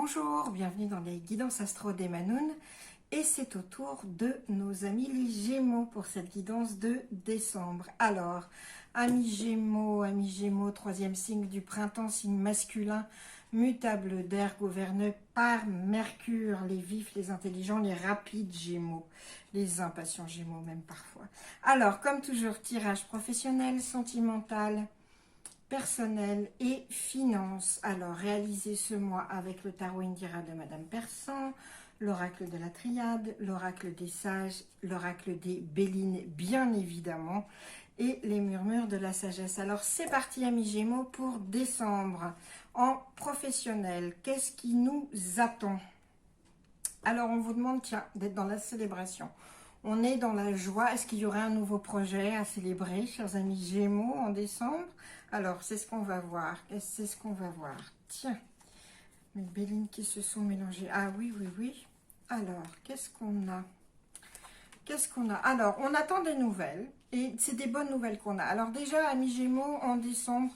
Bonjour, bienvenue dans les guidances astro d'Emanoun et c'est au tour de nos amis les Gémeaux pour cette guidance de décembre. Alors, amis Gémeaux, troisième signe du printemps, signe masculin, mutable d'air gouverné par Mercure, les vifs, les intelligents, les rapides Gémeaux, les impatients Gémeaux même parfois. Alors, comme toujours, tirage professionnel, sentimental, personnel et finances. Alors, réalisez ce mois avec le tarot Indira de Madame Persan, l'oracle de la Triade, l'oracle des sages, l'oracle des Bélines, bien évidemment, et les murmures de la sagesse. Alors, c'est parti, amis Gémeaux, pour décembre. En professionnel, qu'est-ce qui nous attend? Alors, on vous demande, tiens, d'être dans la célébration. On est dans la joie. Est-ce qu'il y aurait un nouveau projet à célébrer, chers amis Gémeaux, en décembre? Alors, c'est ce qu'on va voir. C'est ce qu'on va voir. Tiens, mes bélines qui se sont mélangées. Ah oui, oui, oui. Alors, qu'est-ce qu'on a? Qu'est-ce qu'on a? Alors, on attend des nouvelles. Et c'est des bonnes nouvelles qu'on a. Alors déjà, amis Gémeaux, en décembre,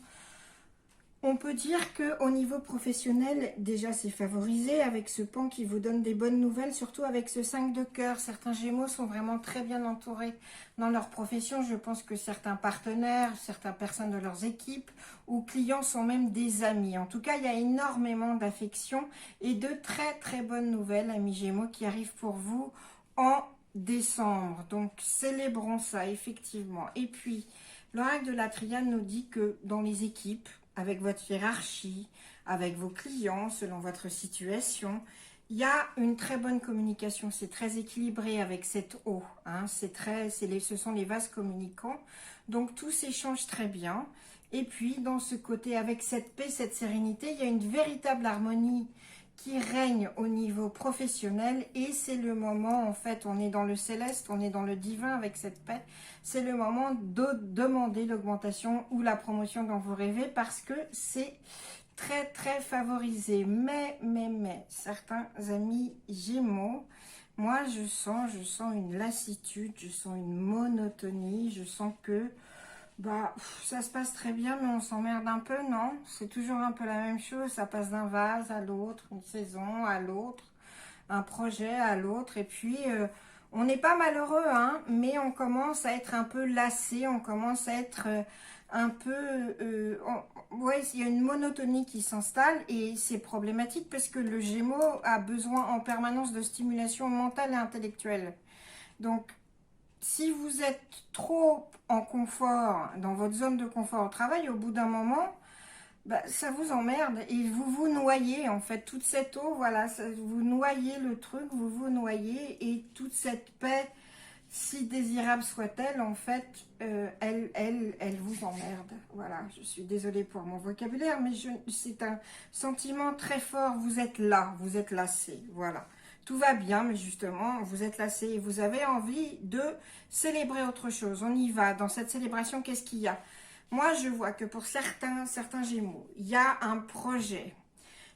on peut dire qu'au niveau professionnel, déjà c'est favorisé avec ce pan qui vous donne des bonnes nouvelles, surtout avec ce 5 de cœur. Certains Gémeaux sont vraiment très bien entourés dans leur profession. Je pense que certains partenaires, certaines personnes de leurs équipes ou clients sont même des amis. En tout cas, il y a énormément d'affection et de très très bonnes nouvelles, amis Gémeaux, qui arrivent pour vous en décembre. Donc, célébrons ça, effectivement. Et puis, l'oracle de la Triade nous dit que dans les équipes, avec votre hiérarchie, avec vos clients, selon votre situation, il y a une très bonne communication. C'est très équilibré avec cette eau. Hein, ce sont les vases communicants. Donc, tout s'échange très bien. Et puis, dans ce côté, avec cette paix, cette sérénité, il y a une véritable harmonie qui règne au niveau professionnel et c'est le moment, en fait, on est dans le céleste, on est dans le divin avec cette paix, c'est le moment de demander l'augmentation ou la promotion dont vous rêvez parce que c'est très très favorisé. Mais, certains amis Gémeaux, moi je sens une lassitude, je sens une monotonie, je sens que ça se passe très bien, mais on s'emmerde un peu, non? C'est toujours un peu la même chose, ça passe d'un vase à l'autre, une saison à l'autre, un projet à l'autre, et puis on n'est pas malheureux, hein, mais on commence à être un peu lassé, on commence à être un peu... ouais, il y a une monotonie qui s'installe, et c'est problématique parce que le Gémeaux a besoin en permanence de stimulation mentale et intellectuelle. Donc, si vous êtes trop en confort, dans votre zone de confort au travail, au bout d'un moment, ça vous emmerde et vous vous noyez en fait. Toute cette eau, voilà, vous noyez le truc, vous vous noyez et toute cette paix, si désirable soit-elle, en fait, elle vous emmerde. Voilà, je suis désolée pour mon vocabulaire, mais c'est un sentiment très fort. Vous êtes là, vous êtes lassé, voilà. Tout va bien, mais justement, vous êtes lassé et vous avez envie de célébrer autre chose. On y va. Dans cette célébration, qu'est-ce qu'il y a? Moi, je vois que pour certains Gémeaux, il y a un projet.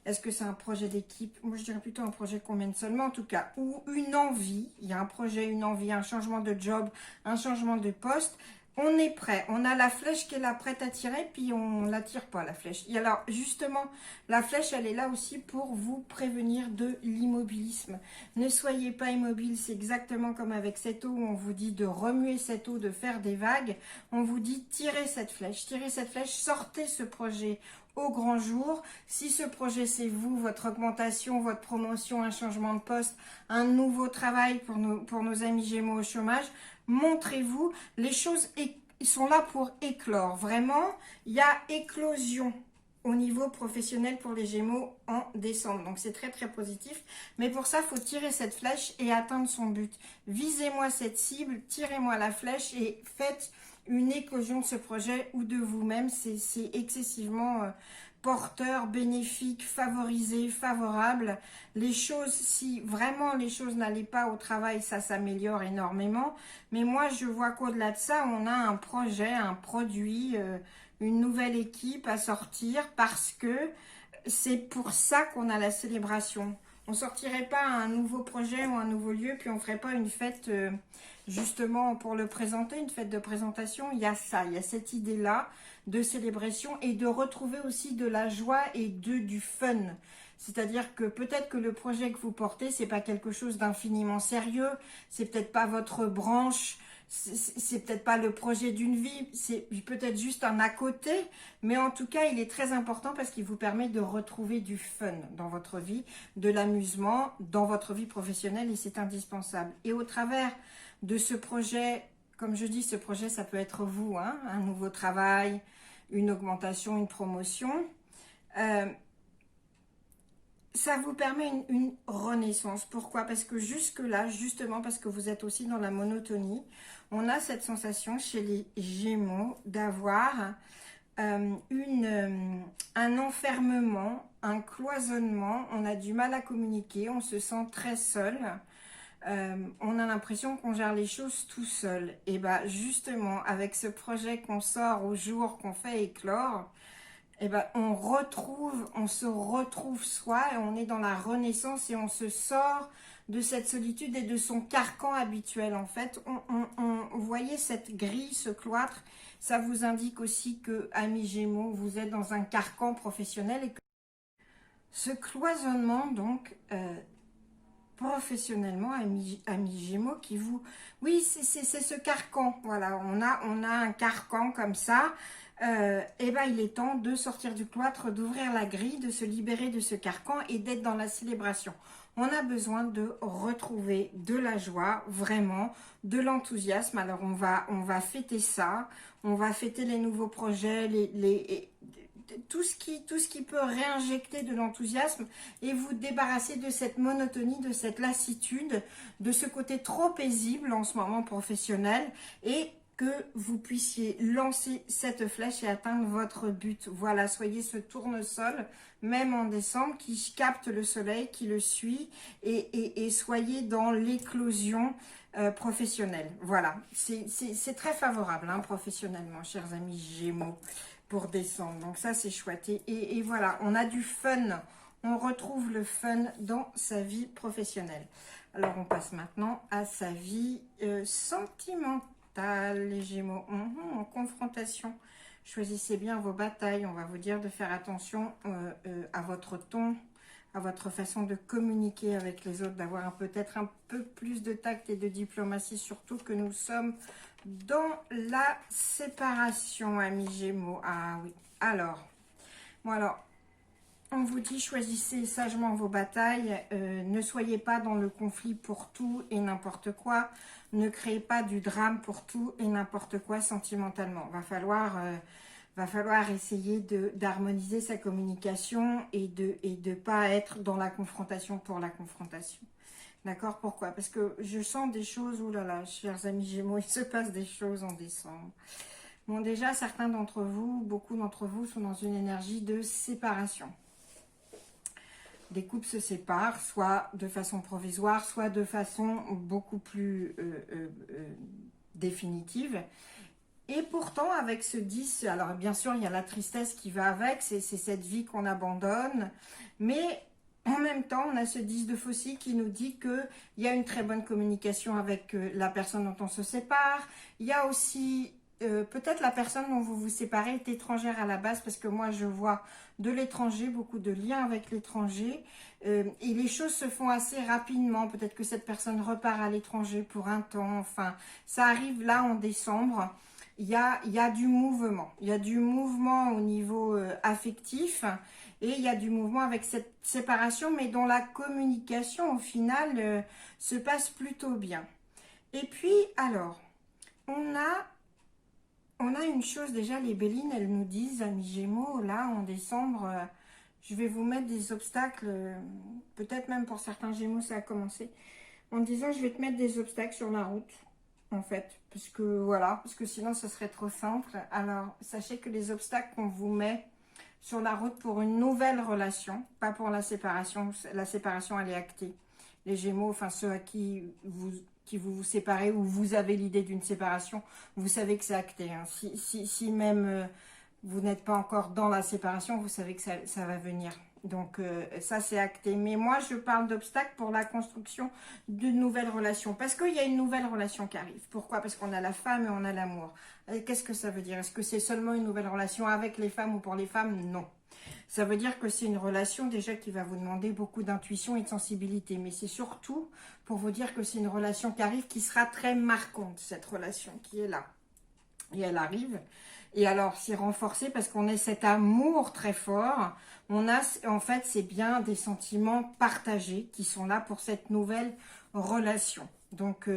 Est-ce que c'est un projet d'équipe? Moi, je dirais plutôt un projet qu'on mène seulement, en tout cas. Ou une envie. Il y a un projet, une envie, un changement de job, un changement de poste. On est prêt. On a la flèche qui est là prête à tirer, puis on ne la tire pas, la flèche. Et alors, justement, la flèche, elle est là aussi pour vous prévenir de l'immobilisme. Ne soyez pas immobile. C'est exactement comme avec cette eau où on vous dit de remuer cette eau, de faire des vagues. On vous dit tirez cette flèche, sortez ce projet au grand jour. Si ce projet c'est vous, votre augmentation, votre promotion, un changement de poste, un nouveau travail pour nos amis Gémeaux au chômage, montrez-vous. Les choses sont là pour éclore. Vraiment, il y a éclosion au niveau professionnel pour les Gémeaux en décembre. Donc c'est très très positif. Mais pour ça, il faut tirer cette flèche et atteindre son but. Visez-moi cette cible, tirez-moi la flèche et faites une éclosion de ce projet ou de vous-même. C'est excessivement porteur, bénéfique, favorisé, favorable. Les choses, si vraiment les choses n'allaient pas au travail, ça s'améliore énormément. Mais moi, je vois qu'au-delà de ça, on a un projet, un produit, une nouvelle équipe à sortir parce que c'est pour ça qu'on a la célébration. On sortirait pas un nouveau projet ou un nouveau lieu, puis on ferait pas une fête justement pour le présenter, une fête de présentation, il y a ça, il y a cette idée-là de célébration et de retrouver aussi de la joie et du fun. C'est-à-dire que peut-être que le projet que vous portez, c'est pas quelque chose d'infiniment sérieux, c'est peut-être pas votre branche, c'est peut-être pas le projet d'une vie, c'est peut-être juste un à côté, mais en tout cas, il est très important parce qu'il vous permet de retrouver du fun dans votre vie, de l'amusement dans votre vie professionnelle et c'est indispensable. Et au travers de ce projet, comme je dis, ce projet, ça peut être vous, hein, un nouveau travail, une augmentation, une promotion. Ça vous permet une renaissance. Pourquoi? Parce que jusque-là, justement parce que vous êtes aussi dans la monotonie, on a cette sensation chez les Gémeaux d'avoir un enfermement, un cloisonnement, on a du mal à communiquer, on se sent très seul, on a l'impression qu'on gère les choses tout seul. Et bien justement, avec ce projet qu'on sort au jour, qu'on fait éclore, et ben, on se retrouve soi et on est dans la renaissance et on se sort de cette solitude et de son carcan habituel. En fait, vous voyez cette grille, ce cloître, ça vous indique aussi que, amis Gémeaux, vous êtes dans un carcan professionnel et que ce cloisonnement, donc, professionnellement, amis Gémeaux, qui vous... Oui, c'est ce carcan, voilà, on a un carcan comme ça, et ben il est temps de sortir du cloître, d'ouvrir la grille, de se libérer de ce carcan et d'être dans la célébration. On a besoin de retrouver de la joie, vraiment, de l'enthousiasme. Alors on va fêter ça, on va fêter les nouveaux projets, tout ce qui peut réinjecter de l'enthousiasme et vous débarrasser de cette monotonie, de cette lassitude, de ce côté trop paisible en ce moment professionnel et que vous puissiez lancer cette flèche et atteindre votre but. Voilà, soyez ce tournesol, même en décembre, qui capte le soleil, qui le suit et soyez dans l'éclosion professionnelle. Voilà, c'est très favorable hein, professionnellement, chers amis Gémeaux, pour décembre. Donc ça, c'est chouette. Et voilà, on a du fun. On retrouve le fun dans sa vie professionnelle. Alors, on passe maintenant à sa vie sentimentale. Les Gémeaux, en confrontation. Choisissez bien vos batailles. On va vous dire de faire attention à votre ton, à votre façon de communiquer avec les autres, d'avoir peut-être un peu plus de tact et de diplomatie, surtout que nous sommes dans la séparation, amis Gémeaux. Ah oui, alors, bon alors, on vous dit choisissez sagement vos batailles, ne soyez pas dans le conflit pour tout et n'importe quoi, ne créez pas du drame pour tout et n'importe quoi sentimentalement. Va falloir essayer d'harmoniser sa communication et de pas être dans la confrontation pour la confrontation. D'accord? Pourquoi? Parce que je sens des choses, oh là là, chers amis Gémeaux, il se passe des choses en décembre. Bon, déjà, certains d'entre vous, beaucoup d'entre vous sont dans une énergie de séparation. Des couples se séparent, soit de façon provisoire, soit de façon beaucoup plus définitive. Et pourtant, avec ce 10, alors bien sûr, il y a la tristesse qui va avec, c'est cette vie qu'on abandonne, mais en même temps, on a ce 10 de Faucille qui nous dit qu'il y a une très bonne communication avec la personne dont on se sépare. Il y a aussi... peut-être la personne dont vous vous séparez est étrangère à la base, parce que moi je vois de l'étranger, beaucoup de liens avec l'étranger, et les choses se font assez rapidement. Peut-être que cette personne repart à l'étranger pour un temps, enfin ça arrive là en décembre. Il y a du mouvement, il y a du mouvement au niveau affectif et il y a du mouvement avec cette séparation, mais dont la communication au final se passe plutôt bien. Et puis alors, on a une chose déjà, les Bélines, elles nous disent, amis Gémeaux, là en décembre, je vais vous mettre des obstacles, peut-être même pour certains Gémeaux ça a commencé, en disant je vais te mettre des obstacles sur la route, en fait, parce que voilà, parce que sinon ce serait trop simple. Alors sachez que les obstacles qu'on vous met sur la route pour une nouvelle relation, pas pour la séparation elle est actée. Les Gémeaux, enfin ceux à qui vous séparez ou vous avez l'idée d'une séparation, vous savez que c'est acté. Hein. Si même vous n'êtes pas encore dans la séparation, vous savez que ça va venir. Donc, ça, c'est acté. Mais moi, je parle d'obstacles pour la construction d'une nouvelle relation. Parce qu'il y a une nouvelle relation qui arrive. Pourquoi? Parce qu'on a la femme et on a l'amour. Qu'est-ce que ça veut dire? Est-ce que c'est seulement une nouvelle relation avec les femmes ou pour les femmes? Non. Ça veut dire que c'est une relation déjà qui va vous demander beaucoup d'intuition et de sensibilité. Mais c'est surtout pour vous dire que c'est une relation qui arrive qui sera très marquante, cette relation qui est là. Et elle arrive. Et alors, c'est renforcé parce qu'on a cet amour très fort. On a, en fait, c'est bien des sentiments partagés qui sont là pour cette nouvelle relation. Donc,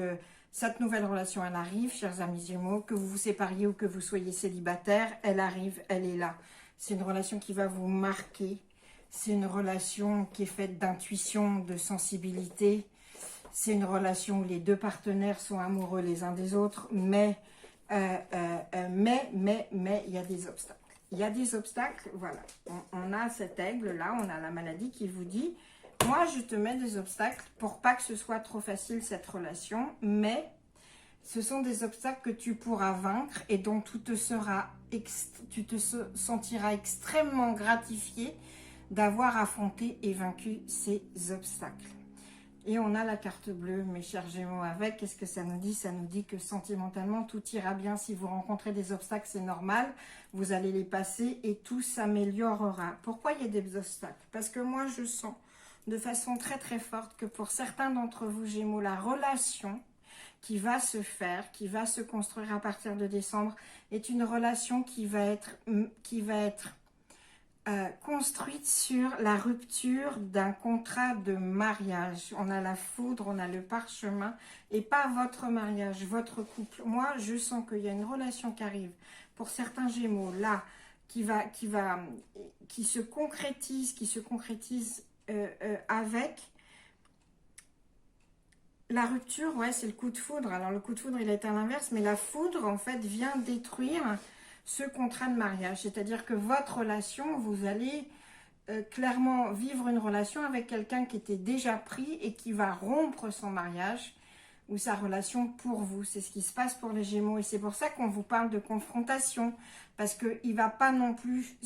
cette nouvelle relation, elle arrive, chers amis Gémeaux, que vous vous sépariez ou que vous soyez célibataire, elle arrive, elle est là. C'est une relation qui va vous marquer. C'est une relation qui est faite d'intuition, de sensibilité. C'est une relation où les deux partenaires sont amoureux les uns des autres, mais il y a des obstacles. Il y a des obstacles, voilà. On a cet aigle-là, on a la maladie qui vous dit, moi je te mets des obstacles pour pas que ce soit trop facile cette relation, mais ce sont des obstacles que tu pourras vaincre et dont tu te sentiras extrêmement gratifié d'avoir affronté et vaincu ces obstacles. Et on a la carte bleue, mes chers Gémeaux, avec. Qu'est-ce que ça nous dit? Ça nous dit que sentimentalement, tout ira bien. Si vous rencontrez des obstacles, c'est normal. Vous allez les passer et tout s'améliorera. Pourquoi il y a des obstacles? Parce que moi, je sens de façon très très forte que pour certains d'entre vous, Gémeaux, la relation qui va se faire, qui va se construire à partir de décembre, est une relation qui va être construite sur la rupture d'un contrat de mariage. On a la foudre, on a le parchemin, et pas votre mariage, votre couple. Moi, je sens qu'il y a une relation qui arrive pour certains Gémeaux, là, qui se concrétise avec la rupture. Ouais, c'est le coup de foudre. Alors, le coup de foudre, il est à l'inverse, mais la foudre, en fait, vient détruire ce contrat de mariage. C'est-à-dire que votre relation, vous allez clairement vivre une relation avec quelqu'un qui était déjà pris et qui va rompre son mariage ou sa relation pour vous. C'est ce qui se passe pour les Gémeaux. Et c'est pour ça qu'on vous parle de confrontation. Parce qu'il va pas non plus...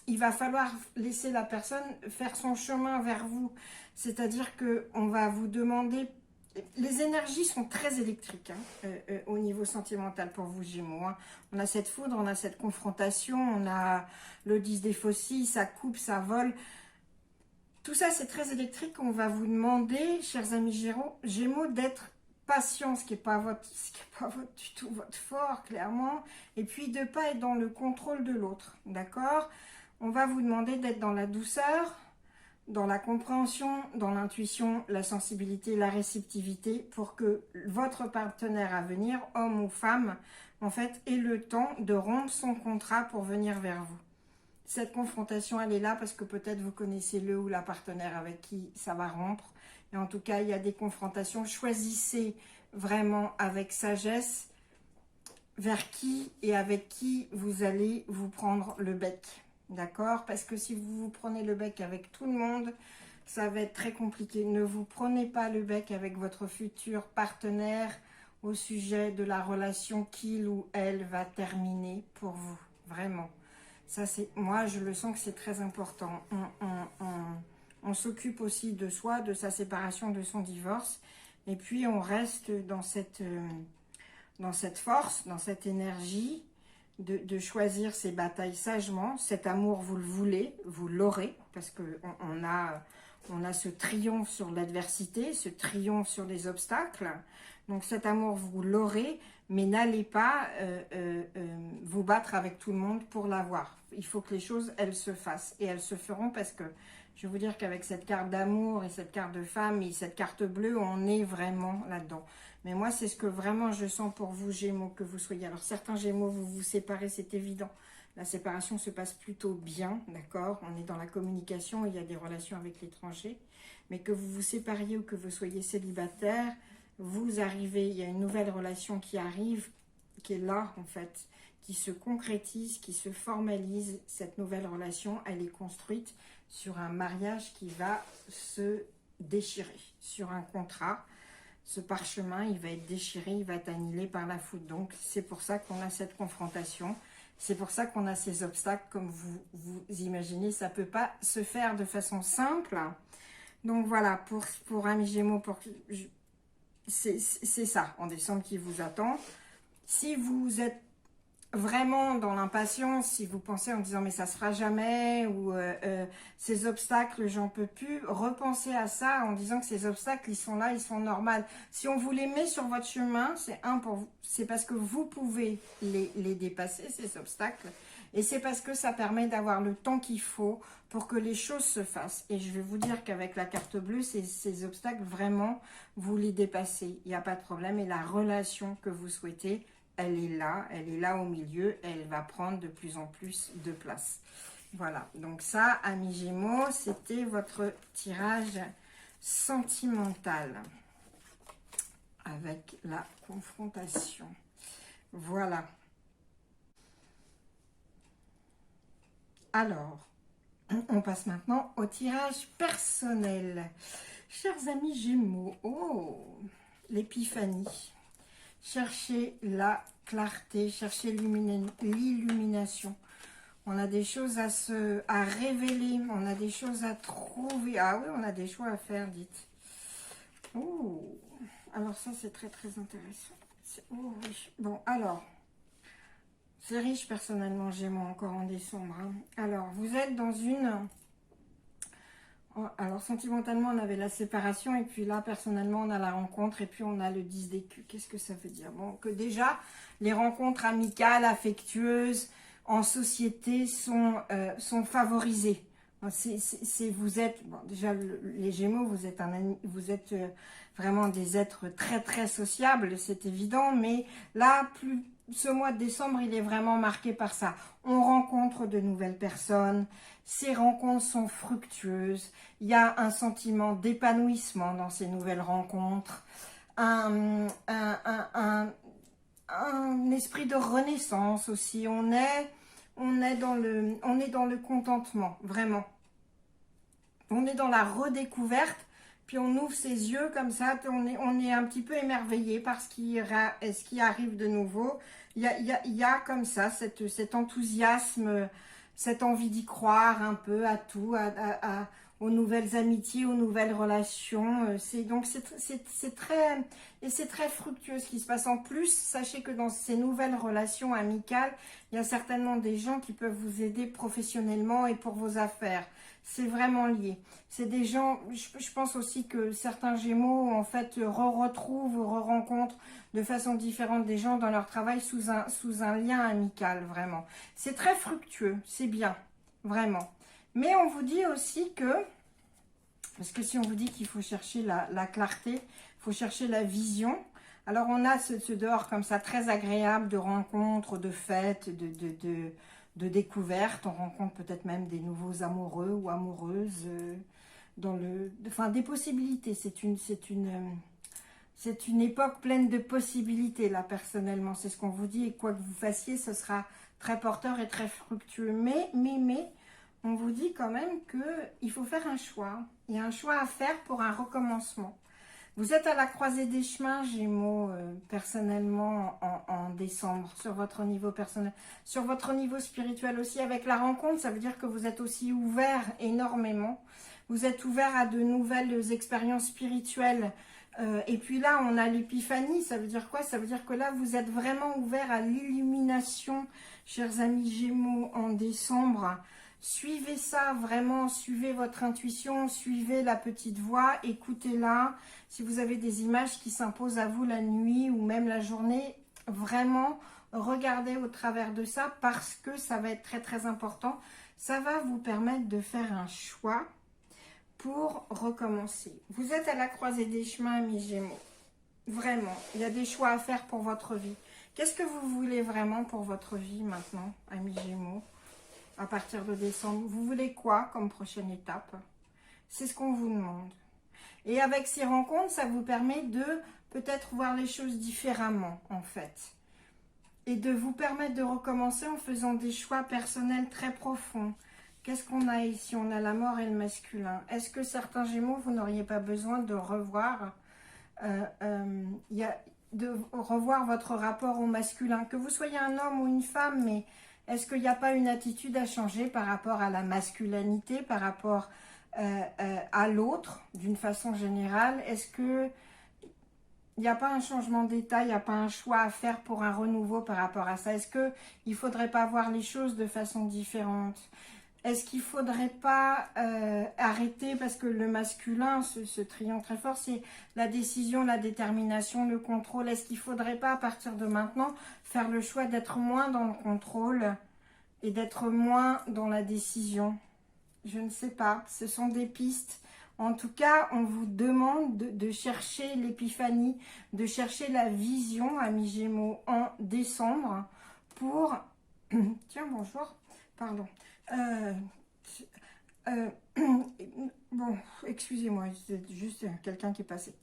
Il va falloir laisser la personne faire son chemin vers vous. C'est-à-dire qu'on va vous demander... Les énergies sont très électriques au niveau sentimental pour vous, Gémeaux. Hein. On a cette foudre, on a cette confrontation, on a le 10 des faucilles, ça coupe, ça vole. Tout ça, c'est très électrique. On va vous demander, chers amis Gémeaux, d'être patient, ce qui n'est pas du tout votre fort, clairement. Et puis, de ne pas être dans le contrôle de l'autre, d'accord? On va vous demander d'être dans la douceur, dans la compréhension, dans l'intuition, la sensibilité, la réceptivité, pour que votre partenaire à venir, homme ou femme, en fait, ait le temps de rompre son contrat pour venir vers vous. Cette confrontation, elle est là parce que peut-être vous connaissez le ou la partenaire avec qui ça va rompre. Et en tout cas, il y a des confrontations. Choisissez vraiment avec sagesse vers qui et avec qui vous allez vous prendre le bec. D'accord? Parce que si vous vous prenez le bec avec tout le monde, ça va être très compliqué. Ne vous prenez pas le bec avec votre futur partenaire au sujet de la relation qu'il ou elle va terminer pour vous. Vraiment. Ça, c'est, moi, je le sens que c'est très important. On s'occupe aussi de soi, de sa séparation, de son divorce. Et puis, on reste dans cette force, dans cette énergie de choisir ses batailles sagement. Cet amour, vous le voulez, vous l'aurez, parce qu'on a ce triomphe sur l'adversité, ce triomphe sur les obstacles. Donc cet amour, vous l'aurez, mais n'allez pas vous battre avec tout le monde pour l'avoir. Il faut que les choses, elles se fassent. Et elles se feront parce que, je vais vous dire qu'avec cette carte d'amour et cette carte de femme et cette carte bleue, on est vraiment là-dedans. Mais moi, c'est ce que vraiment je sens pour vous, Gémeaux, que vous soyez. Alors, certains Gémeaux, vous vous séparez, c'est évident. La séparation se passe plutôt bien, d'accord? On est dans la communication, il y a des relations avec l'étranger. Mais que vous vous sépariez ou que vous soyez célibataire, vous arrivez, il y a une nouvelle relation qui arrive, qui est là, en fait, qui se concrétise, qui se formalise. Cette nouvelle relation, elle est construite sur un mariage qui va se déchirer, sur un contrat. Ce parchemin, il va être déchiré, il va être annihilé par la foudre. Donc, c'est pour ça qu'on a cette confrontation. C'est pour ça qu'on a ces obstacles, comme vous imaginez, ça ne peut pas se faire de façon simple. Donc voilà, pour Amis Gémeaux, c'est ça, en décembre, qui vous attend. Si vous êtes vraiment dans l'impatience, si vous pensez en disant mais ça se fera jamais, ou ces obstacles j'en peux plus, repensez à ça en disant que ces obstacles ils sont là, ils sont normaux. Si on vous les met sur votre chemin, c'est parce que vous pouvez les dépasser, ces obstacles, et c'est parce que ça permet d'avoir le temps qu'il faut pour que les choses se fassent. Et je vais vous dire qu'avec la carte bleue, ces obstacles, vraiment, vous les dépassez, il n'y a pas de problème, et la relation que vous souhaitez, elle est là au milieu, et elle va prendre de plus en plus de place. Voilà, donc ça, Amis Gémeaux, c'était votre tirage sentimental avec la confrontation. Voilà. Alors, on passe maintenant au tirage personnel. Chers amis Gémeaux, oh, l'épiphanie. Cherchez la clarté, cherchez l'illumination. On a des choses à révéler, on a des choses à trouver. Ah oui, on a des choix à faire, dites. Oh, alors ça, c'est très, très intéressant. Oh, oui. Bon, alors, c'est riche personnellement, Gémeaux, encore en décembre. Hein. Alors, vous êtes dans une... Alors, sentimentalement, on avait la séparation, et puis là, personnellement, on a la rencontre, et puis on a le 10 d'écus. Qu'est-ce que ça veut dire? Bon, que déjà, les rencontres amicales, affectueuses, en société, sont favorisées. Vous êtes, bon, déjà, les Gémeaux, vous êtes vraiment des êtres très, très sociables, c'est évident, mais là, ce mois de décembre, il est vraiment marqué par ça. On rencontre de nouvelles personnes, ces rencontres sont fructueuses, il y a un sentiment d'épanouissement dans ces nouvelles rencontres, un esprit de renaissance aussi, on est dans le contentement, vraiment. On est dans la redécouverte, puis on ouvre ses yeux comme ça, on est un petit peu émerveillé par ce qui arrive de nouveau. Il y a comme ça cet enthousiasme, cette envie d'y croire un peu à tout, aux nouvelles amitiés, aux nouvelles relations. C'est très fructueux ce qui se passe. En plus, sachez que dans ces nouvelles relations amicales, il y a certainement des gens qui peuvent vous aider professionnellement et pour vos affaires. C'est vraiment lié. C'est des gens, je pense aussi que certains Gémeaux, en fait, retrouvent ou rencontrent de façon différente des gens dans leur travail sous un lien amical, vraiment. C'est très fructueux, c'est bien, vraiment. Mais on vous dit aussi que, parce que si on vous dit qu'il faut chercher la clarté, il faut chercher la vision. Alors on a ce dehors comme ça, très agréable, de rencontres, de fêtes, de découvertes. On rencontre peut-être même des nouveaux amoureux ou amoureuses, enfin des possibilités. C'est une époque pleine de possibilités, là, personnellement. C'est ce qu'on vous dit, et quoi que vous fassiez, ce sera très porteur et très fructueux. Mais, on vous dit quand même qu'il faut faire un choix. Il y a un choix à faire pour un recommencement. Vous êtes à la croisée des chemins, Gémeaux, personnellement, en décembre, sur votre niveau personnel. Sur votre niveau spirituel aussi, avec la rencontre, ça veut dire que vous êtes aussi ouvert énormément. Vous êtes ouvert à de nouvelles expériences spirituelles. Et puis là, on a l'épiphanie. Ça veut dire quoi? Ça veut dire que là, vous êtes vraiment ouvert à l'illumination, chers amis Gémeaux, en décembre. Suivez ça, vraiment, suivez votre intuition, suivez la petite voix, écoutez-la. Si vous avez des images qui s'imposent à vous la nuit ou même la journée, vraiment, regardez au travers de ça parce que ça va être très très important. Ça va vous permettre de faire un choix pour recommencer. Vous êtes à la croisée des chemins, amis Gémeaux. Vraiment, il y a des choix à faire pour votre vie. Qu'est-ce que vous voulez vraiment pour votre vie maintenant, amis Gémeaux? À partir de décembre, vous voulez quoi comme prochaine étape? C'est ce qu'on vous demande. Et avec ces rencontres, ça vous permet de peut-être voir les choses différemment, en fait. Et de vous permettre de recommencer en faisant des choix personnels très profonds. Qu'est-ce qu'on a ici? On a la mort et le masculin. Est-ce que certains Gémeaux, vous n'auriez pas besoin de revoir revoir votre rapport au masculin? Que vous soyez un homme ou une femme, mais Est-ce qu'il n'y a pas une attitude à changer par rapport à la masculinité, par rapport à l'autre, d'une façon générale? Est-ce que il n'y a pas un changement d'état, il n'y a pas un choix à faire pour un renouveau par rapport à ça? Est-ce qu'il ne faudrait pas voir les choses de façon différente? Est-ce qu'il ne faudrait pas arrêter, parce que le masculin, ce triangle très fort, c'est la décision, la détermination, le contrôle. Est-ce qu'il ne faudrait pas, à partir de maintenant, faire le choix d'être moins dans le contrôle et d'être moins dans la décision? Je ne sais pas, ce sont des pistes. En tout cas, on vous demande de chercher l'épiphanie, de chercher la vision, amis Gémeaux, en décembre pour... Tiens, bonjour, pardon. Euh, bon, excusez-moi, c'est juste quelqu'un qui est passé.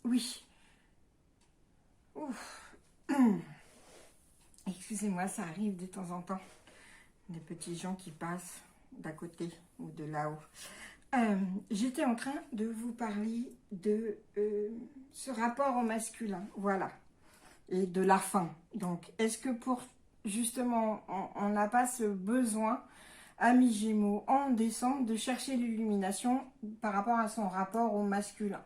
Oui. Ouf. Excusez-moi, ça arrive de temps en temps. Des petits gens qui passent d'à côté ou de là-haut. J'étais en train de vous parler de ce rapport au masculin, voilà, et de la fin. Donc, est-ce que pour, justement, on n'a pas ce besoin, amis Gémeaux, en décembre, de chercher l'illumination par rapport à son rapport au masculin?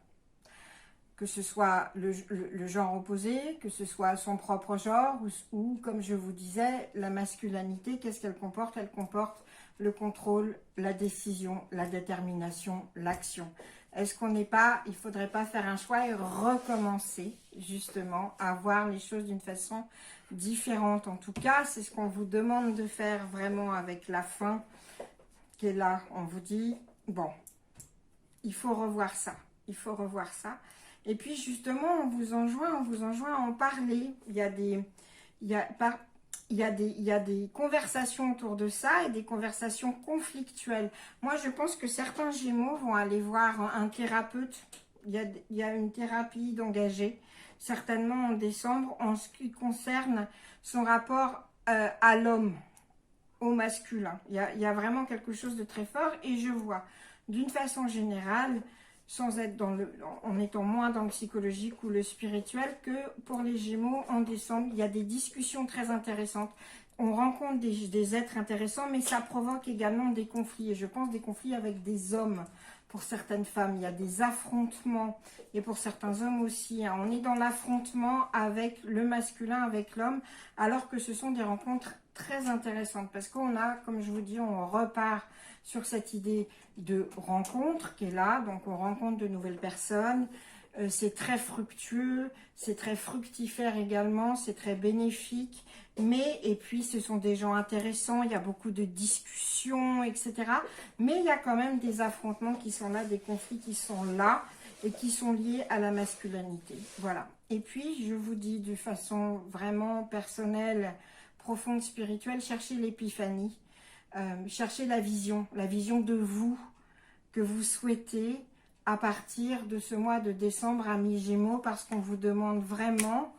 Que ce soit le genre opposé, que ce soit son propre genre, ou comme je vous disais, la masculinité, qu'est-ce qu'elle comporte? Elle comporte le contrôle, la décision, la détermination, l'action. Est-ce qu'on n'est pas, il ne faudrait pas faire un choix et recommencer justement à voir les choses d'une façon différente? En tout cas, c'est ce qu'on vous demande de faire vraiment avec la fin qui est là. On vous dit, bon, il faut revoir ça, il faut revoir ça. Et puis justement, on vous enjoint à en parler. Il y a des conversations autour de ça et des conversations conflictuelles. Moi, je pense que certains Gémeaux vont aller voir un thérapeute. Il y a une thérapie d'engager, certainement en décembre, en ce qui concerne son rapport à l'homme, au masculin. Il y a vraiment quelque chose de très fort et je vois, d'une façon générale, sans être en étant moins dans le psychologique ou le spirituel, que pour les Gémeaux, en décembre, il y a des discussions très intéressantes. On rencontre des êtres intéressants, mais ça provoque également des conflits. Et je pense des conflits avec des hommes. Pour certaines femmes, il y a des affrontements. Et pour certains hommes aussi, hein. On est dans l'affrontement avec le masculin, avec l'homme, alors que ce sont des rencontres très intéressantes. Parce qu'on a, comme je vous dis, on repart sur cette idée de rencontre qui est là, donc on rencontre de nouvelles personnes, c'est très fructueux, c'est très fructifère également, c'est très bénéfique, mais, et puis ce sont des gens intéressants, il y a beaucoup de discussions, etc. Mais il y a quand même des affrontements qui sont là, des conflits qui sont là, et qui sont liés à la masculinité, voilà. Et puis, je vous dis de façon vraiment personnelle, profonde, spirituelle, cherchez l'épiphanie. Cherchez la vision de vous que vous souhaitez à partir de ce mois de décembre, amis Gémeaux, parce qu'on vous demande vraiment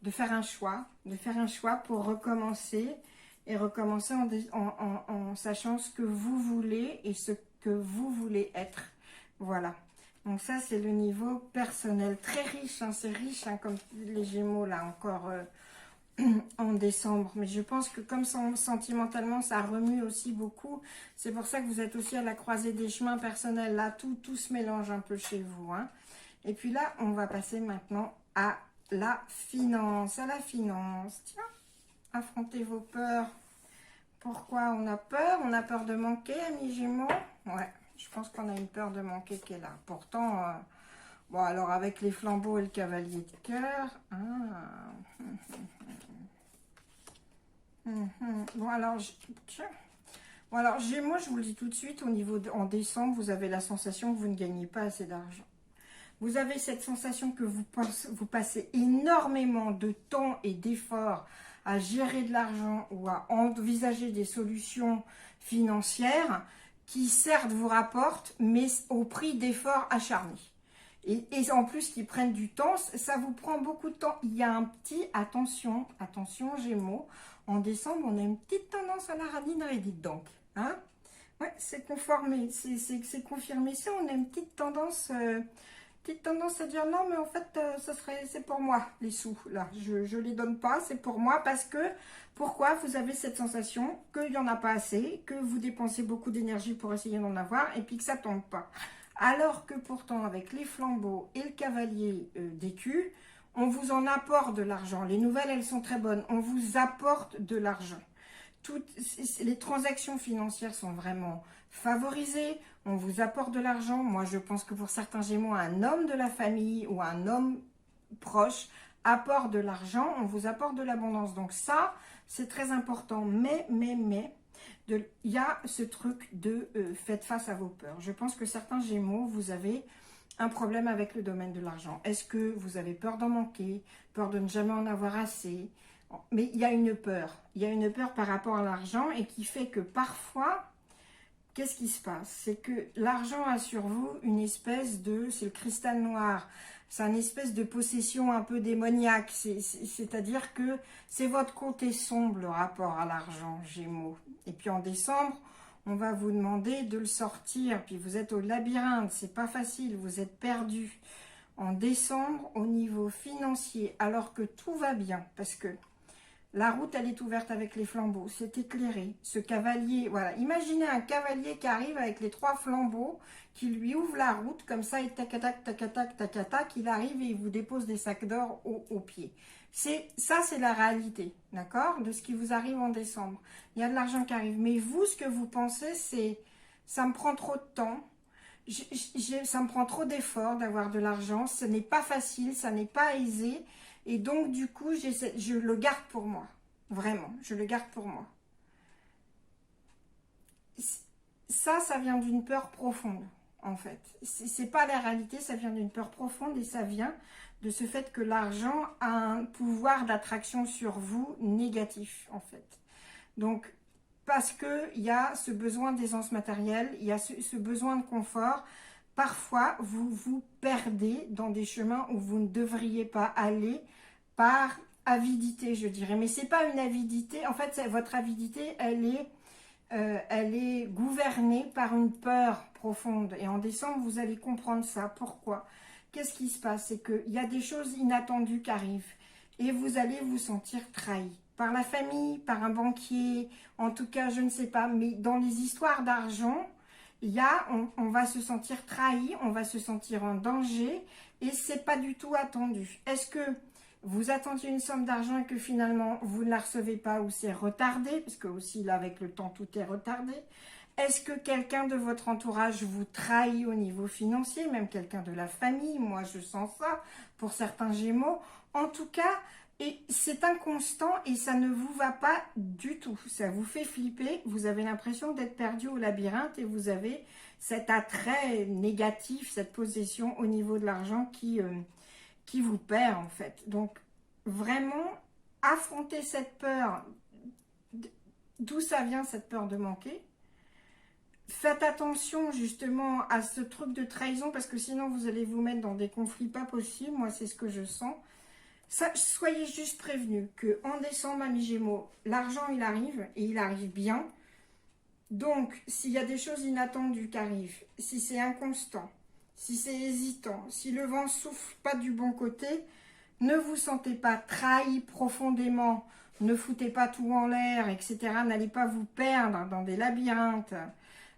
de faire un choix pour recommencer et recommencer en sachant ce que vous voulez et ce que vous voulez être. Voilà. Donc ça, c'est le niveau personnel. Très riche, hein, c'est riche, hein, comme les Gémeaux, là, encore... en décembre, mais je pense que comme sentimentalement ça remue aussi beaucoup, c'est pour ça que vous êtes aussi à la croisée des chemins personnels, là tout se mélange un peu chez vous, hein. Et puis là on va passer maintenant à la finance, tiens, affrontez vos peurs. Pourquoi on a peur? On a peur de manquer, amis Gémeaux? Ouais, je pense qu'on a une peur de manquer qui est là, pourtant bon, alors avec les flambeaux et le cavalier de cœur, Bon alors, Gémeaux, je vous le dis tout de suite, en décembre, vous avez la sensation que vous ne gagnez pas assez d'argent. Vous avez cette sensation que vous passez énormément de temps et d'efforts à gérer de l'argent ou à envisager des solutions financières qui certes vous rapportent, mais au prix d'efforts acharnés. Et en plus qui prennent du temps, ça vous prend beaucoup de temps. Il y a un petit, attention Gémeaux, en décembre, on a une petite tendance à la radinerie, dites donc. Hein? Ouais, c'est confirmé ça, on a une petite tendance petite tendance à dire non, mais en fait, c'est pour moi, les sous, là. Je les donne pas, c'est pour moi, parce que, pourquoi vous avez cette sensation qu'il n'y en a pas assez, que vous dépensez beaucoup d'énergie pour essayer d'en avoir, et puis que ça tombe pas. Alors que pourtant, avec les flambeaux et le cavalier d'écu, on vous en apporte de l'argent. Les nouvelles, elles sont très bonnes. On vous apporte de l'argent. Toutes les transactions financières sont vraiment favorisées, on vous apporte de l'argent. Moi, je pense que pour certains Gémeaux, un homme de la famille ou un homme proche apporte de l'argent, on vous apporte de l'abondance. Donc ça, c'est très important. Mais, il y a ce truc de faites face à vos peurs. Je pense que certains Gémeaux, vous avez un problème avec le domaine de l'argent. Est-ce que vous avez peur d'en manquer, peur de ne jamais en avoir assez? Mais il y a une peur par rapport à l'argent et qui fait que parfois, qu'est-ce qui se passe? C'est que l'argent a sur vous une espèce de, c'est le cristal noir, c'est une espèce de possession un peu démoniaque, c'est-à-dire que c'est votre côté sombre le rapport à l'argent, Gémeaux. Et puis en décembre, on va vous demander de le sortir, puis vous êtes au labyrinthe, c'est pas facile, vous êtes perdu. En décembre, au niveau financier, alors que tout va bien, parce que la route, elle est ouverte avec les flambeaux, c'est éclairé. Ce cavalier, voilà, imaginez un cavalier qui arrive avec les 3 flambeaux, qui lui ouvre la route, comme ça, et tac-tac, tac-tac, tac-tac, il arrive et il vous dépose des sacs d'or au pied. Ça, c'est la réalité, d'accord, de ce qui vous arrive en décembre. Il y a de l'argent qui arrive, mais vous, ce que vous pensez, c'est, ça me prend trop de temps, ça me prend trop d'efforts d'avoir de l'argent, ce n'est pas facile, ça n'est pas aisé, et donc du coup, je le garde pour moi, vraiment, je le garde pour moi. Ça vient d'une peur profonde, en fait. C'est pas la réalité, ça vient d'une peur profonde et ça vient de ce fait que l'argent a un pouvoir d'attraction sur vous négatif, en fait. Donc, parce qu'il y a ce besoin d'aisance matérielle, il y a ce besoin de confort. Parfois, vous vous perdez dans des chemins où vous ne devriez pas aller par avidité, je dirais. Mais ce n'est pas une avidité. En fait, votre avidité, elle est gouvernée par une peur profonde. Et en décembre, vous allez comprendre ça. Pourquoi? Qu'est-ce qui se passe? C'est qu'il y a des choses inattendues qui arrivent. Et vous allez vous sentir trahi. Par la famille, par un banquier, en tout cas, je ne sais pas. Mais dans les histoires d'argent, on va se sentir trahi, on va se sentir en danger. Et c'est pas du tout attendu. Est-ce que vous attendiez une somme d'argent et que finalement vous ne la recevez pas ou c'est retardé, parce que aussi là avec le temps tout est retardé. Est-ce que quelqu'un de votre entourage vous trahit au niveau financier, même quelqu'un de la famille? Moi je sens ça pour certains Gémeaux. En tout cas, et c'est inconstant et ça ne vous va pas du tout. Ça vous fait flipper, vous avez l'impression d'être perdu au labyrinthe et vous avez cet attrait négatif, cette possession au niveau de l'argent qui vous perd en fait. Donc vraiment affronter cette peur, d'où ça vient cette peur de manquer. Faites attention justement à ce truc de trahison parce que sinon vous allez vous mettre dans des conflits pas possibles. Moi c'est ce que je sens. Ça, soyez juste prévenus que en décembre, amis Gémeaux, l'argent il arrive et il arrive bien. Donc s'il y a des choses inattendues qui arrivent, si c'est inconstant, si c'est hésitant, si le vent souffle pas du bon côté, ne vous sentez pas trahi profondément, ne foutez pas tout en l'air, etc. N'allez pas vous perdre dans des labyrinthes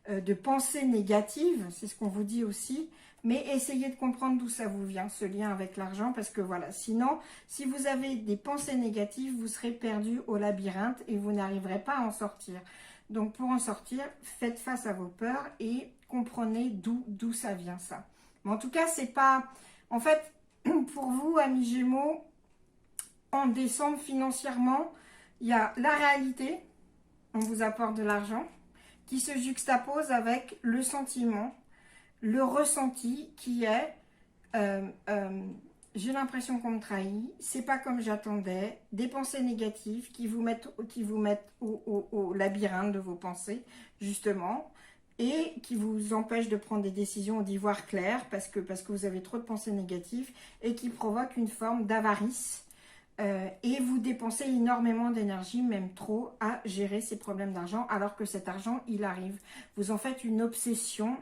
de pensées négatives, c'est ce qu'on vous dit aussi, mais essayez de comprendre d'où ça vous vient, ce lien avec l'argent, parce que voilà, sinon, si vous avez des pensées négatives, vous serez perdu au labyrinthe et vous n'arriverez pas à en sortir. Donc pour en sortir, faites face à vos peurs et comprenez d'où ça vient ça. Mais en tout cas, c'est pas... En fait, pour vous, amis Gémeaux, en décembre, financièrement, il y a la réalité, on vous apporte de l'argent, qui se juxtapose avec le sentiment, le ressenti qui est j'ai l'impression qu'on me trahit, c'est pas comme j'attendais, des pensées négatives qui vous mettent au labyrinthe de vos pensées, justement, et qui vous empêchent de prendre des décisions ou d'y voir clair parce que vous avez trop de pensées négatives et qui provoquent une forme d'avarice. Et vous dépensez énormément d'énergie, même trop, à gérer ces problèmes d'argent, alors que cet argent, il arrive. Vous en faites une obsession,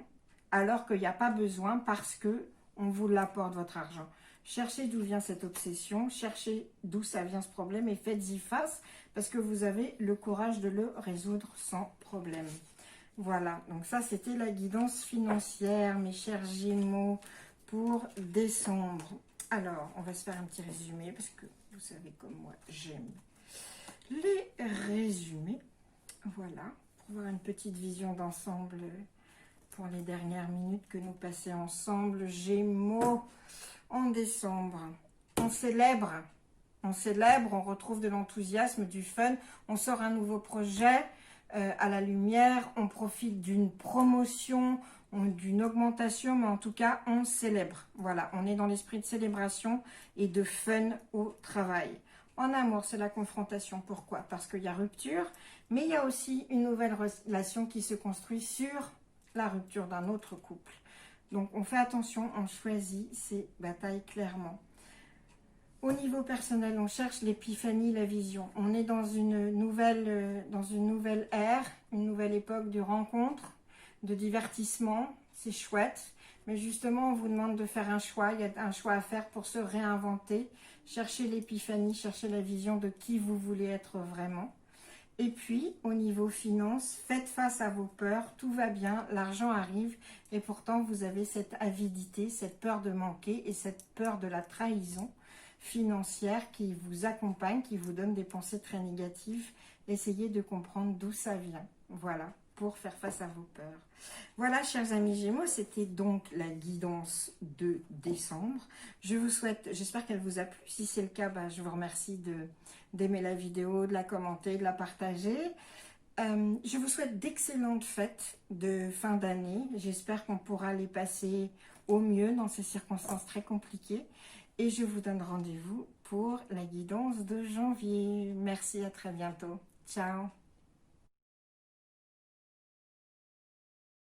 alors qu'il n'y a pas besoin, parce que on vous l'apporte votre argent. Cherchez d'où vient cette obsession, cherchez d'où ça vient ce problème et faites-y face parce que vous avez le courage de le résoudre sans problème. Voilà, donc ça c'était la guidance financière, mes chers Gémeaux, pour décembre. Alors, on va se faire un petit résumé parce que vous savez comme moi, j'aime les résumés. Voilà, pour avoir une petite vision d'ensemble pour les dernières minutes que nous passons ensemble. Gémeaux, en décembre, on célèbre, on retrouve de l'enthousiasme, du fun, on sort un nouveau projet à la lumière, on profite d'une promotion, d'une augmentation, mais en tout cas, on célèbre. Voilà, on est dans l'esprit de célébration et de fun au travail. En amour, c'est la confrontation. Pourquoi? Parce qu'il y a rupture, mais il y a aussi une nouvelle relation qui se construit sur la rupture d'un autre couple. Donc, on fait attention, on choisit ses batailles clairement. Au niveau personnel, on cherche l'épiphanie, la vision. On est dans une nouvelle ère, une nouvelle époque de rencontres, de divertissement. C'est chouette. Mais justement, on vous demande de faire un choix. Il y a un choix à faire pour se réinventer. Cherchez l'épiphanie, cherchez la vision de qui vous voulez être vraiment. Et puis, au niveau finance, faites face à vos peurs, tout va bien, l'argent arrive, et pourtant vous avez cette avidité, cette peur de manquer et cette peur de la trahison financière qui vous accompagne, qui vous donne des pensées très négatives. Essayez de comprendre d'où ça vient. Voilà, pour faire face à vos peurs. Voilà, chers amis Gémeaux, c'était donc la guidance de décembre. Je vous souhaite, j'espère qu'elle vous a plu. Si c'est le cas, je vous remercie d'aimer la vidéo, de la commenter, de la partager. Je vous souhaite d'excellentes fêtes de fin d'année. J'espère qu'on pourra les passer au mieux dans ces circonstances très compliquées. Et je vous donne rendez-vous pour la guidance de janvier. Merci, à très bientôt. Ciao.